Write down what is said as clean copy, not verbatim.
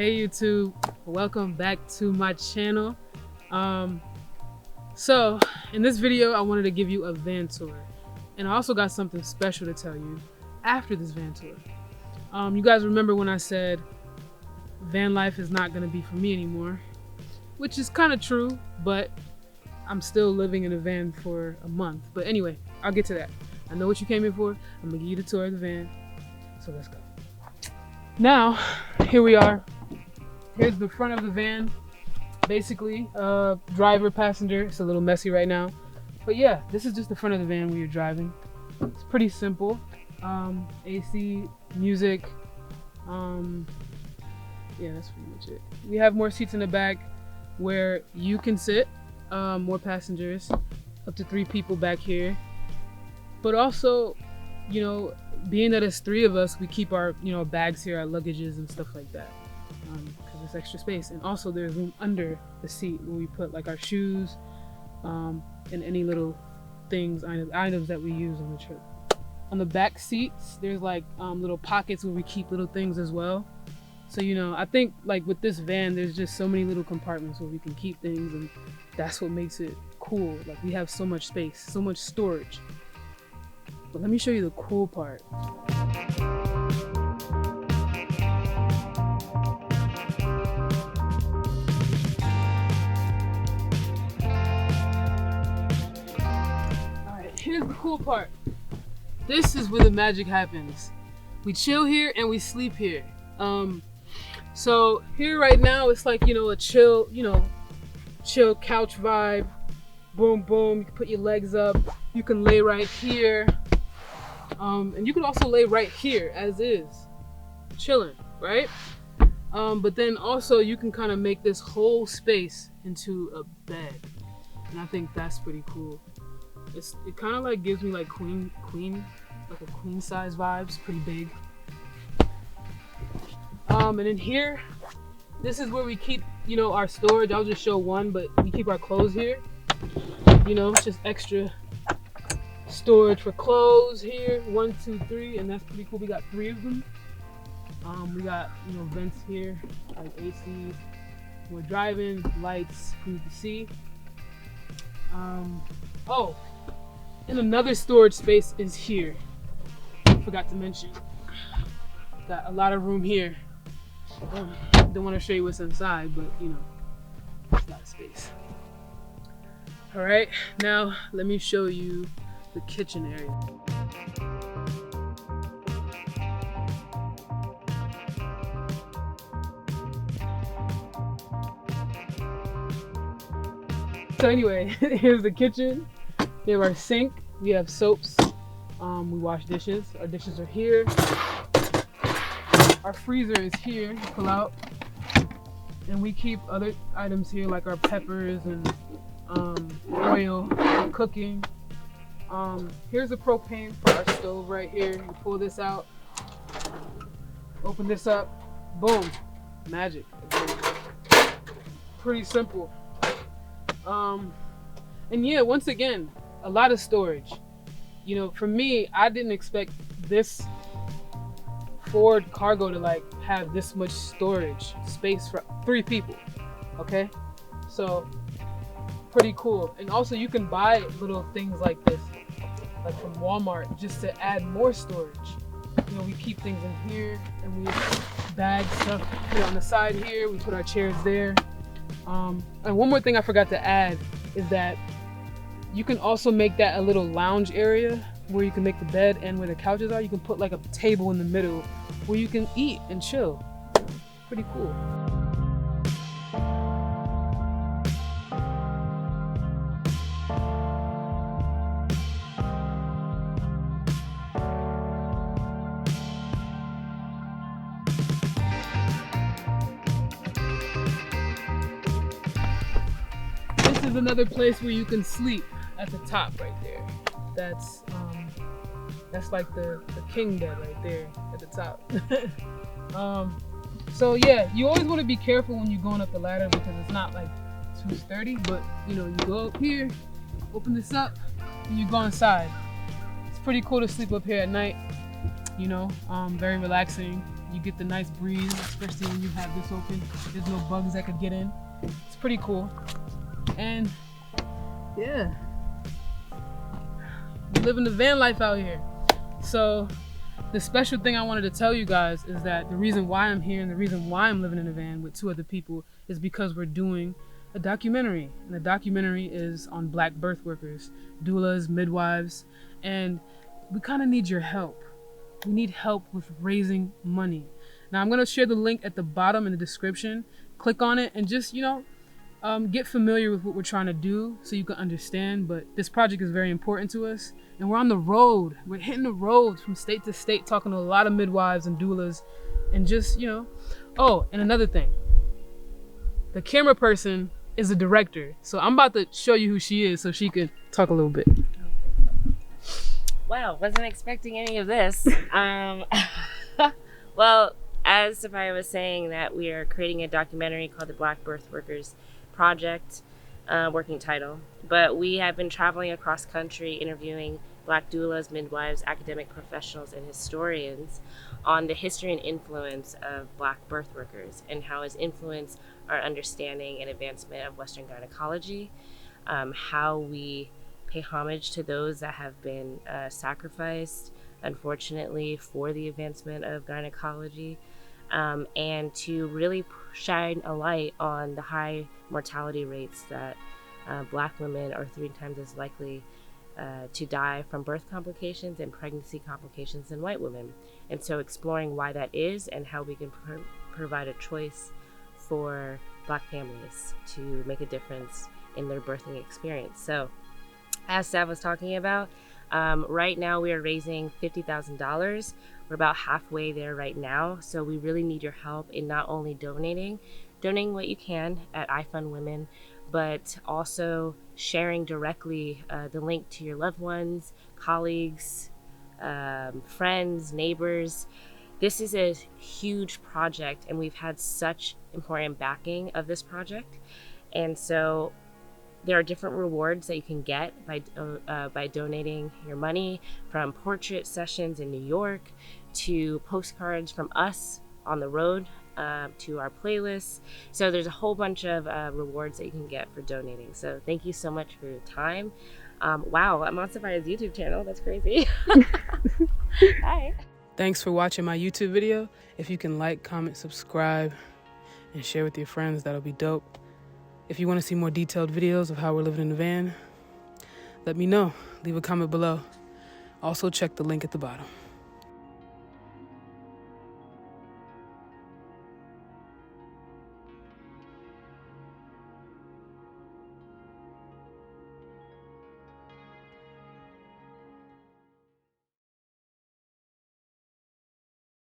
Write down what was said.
Hey YouTube, welcome back to my channel. So in this video I wanted to give you a van tour, and I also got something special to tell you after this van tour. You guys remember when I said van life is not going to be for me anymore, which is kind of true, but I'm still living in a van for a month. But anyway, I'll get to that. I know what you came here for. I'm gonna give you the tour of the van, so let's go. Now here we are. Here's the front of the van. Basically, driver, passenger. It's a little messy right now, but yeah, this is just the front of the van we are driving. It's pretty simple. AC, music. Yeah, that's pretty much it. We have more seats in the back where you can sit. More passengers, up to 3 people back here. But also, you know, being that it's 3 of us, we keep our, bags here, our luggages and stuff like that, because it's extra space. And also there's room under the seat where we put like our shoes, and any little things, items that we use on the trip. On the back seats, there's like little pockets where we keep little things as well. So, I think like with this van, there's just so many little compartments where we can keep things, and that's what makes it cool. Like, we have so much space, so much storage. But let me show you the cool part. Alright, here's the cool part. This is where the magic happens. We chill here and we sleep here. So here right now it's like, a chill couch vibe. Boom, boom. You can put your legs up. You can lay right here. And you can also lay right here as is, chilling, right? But then also you can kind of make this whole space into a bed, and I think that's pretty cool. It kind of like gives me like queen, like a queen size vibes, pretty big. And in here, this is where we keep, our storage. I'll just show one, but we keep our clothes here. It's just extra storage for clothes here. 1, 2, 3, and that's pretty cool. We got 3 of them. We got vents here, like AC. We're driving, lights for you to see. Oh, and another storage space is here. Forgot to mention. Got a lot of room here. Don't want to show you what's inside, but it's a lot of space. All right, now let me show you the kitchen area. So anyway, here's the kitchen. We have our sink. We have soaps. We wash dishes. Our dishes are here. Our freezer is here to pull out. And we keep other items here like our peppers and oil for cooking. Here's a propane for our stove right here. You pull this out, open this up, boom, magic. Pretty simple. And yeah, once again, a lot of storage. For me, I didn't expect this Ford cargo to like have this much storage space for 3 people. Okay, so pretty cool. And also you can buy little things like this, like from Walmart, just to add more storage. We keep things in here, and we bag stuff on the side here. We put our chairs there. And one more thing I forgot to add is that you can also make that a little lounge area where you can make the bed, and where the couches are, you can put like a table in the middle where you can eat and chill. Pretty cool. This is another place where you can sleep at the top right there. That's like the king bed right there at the top. So yeah, you always want to be careful when you're going up the ladder, because it's not like too sturdy, but you go up here, open this up, and you go inside. It's pretty cool to sleep up here at night, very relaxing. You get the nice breeze, especially when you have this open. There's no bugs that could get in. It's pretty cool. And yeah, we're living the van life out here. So the special thing I wanted to tell you guys is that the reason why I'm here and the reason why I'm living in a van with 2 other people is because we're doing a documentary. And the documentary is on Black birth workers, doulas, midwives, and we kind of need your help. We need help with raising money. Now I'm going to share the link at the bottom in the description. Click on it and just, get familiar with what we're trying to do so you can understand. But this project is very important to us. And we're on the road. We're hitting the road from state to state, talking to a lot of midwives and doulas. And just, Oh, and another thing. The camera person is a director. So I'm about to show you who she is so she can talk a little bit. Wow, wasn't expecting any of this. Well, as Sophia was saying, that we are creating a documentary called the Black Birth Workers Project, working title. But we have been traveling across country interviewing Black doulas, midwives, academic professionals, and historians on the history and influence of Black birth workers and how it's influenced our understanding and advancement of Western gynecology, how we pay homage to those that have been sacrificed, unfortunately, for the advancement of gynecology, and to really shine a light on the high mortality rates that Black women are 3 times as likely to die from birth complications and pregnancy complications than white women. And so exploring why that is and how we can provide a choice for Black families to make a difference in their birthing experience. So as Sav was talking about, right now we are raising $50,000. We're about halfway there right now. So we really need your help in not only donating what you can at iFund Women, but also sharing directly the link to your loved ones, colleagues, friends, neighbors. This is a huge project, and we've had such important backing of this project. And so there are different rewards that you can get by donating your money, from portrait sessions in New York to postcards from us on the road, to our playlists. So there's a whole bunch of rewards that you can get for donating. So thank you so much for your time. Wow, I'm on Sophia's YouTube channel. That's crazy. Hi. Thanks for watching my YouTube video. If you can like, comment, subscribe, and share with your friends, that'll be dope. If you want to see more detailed videos of how we're living in the van, let me know. Leave a comment below. Also check the link at the bottom.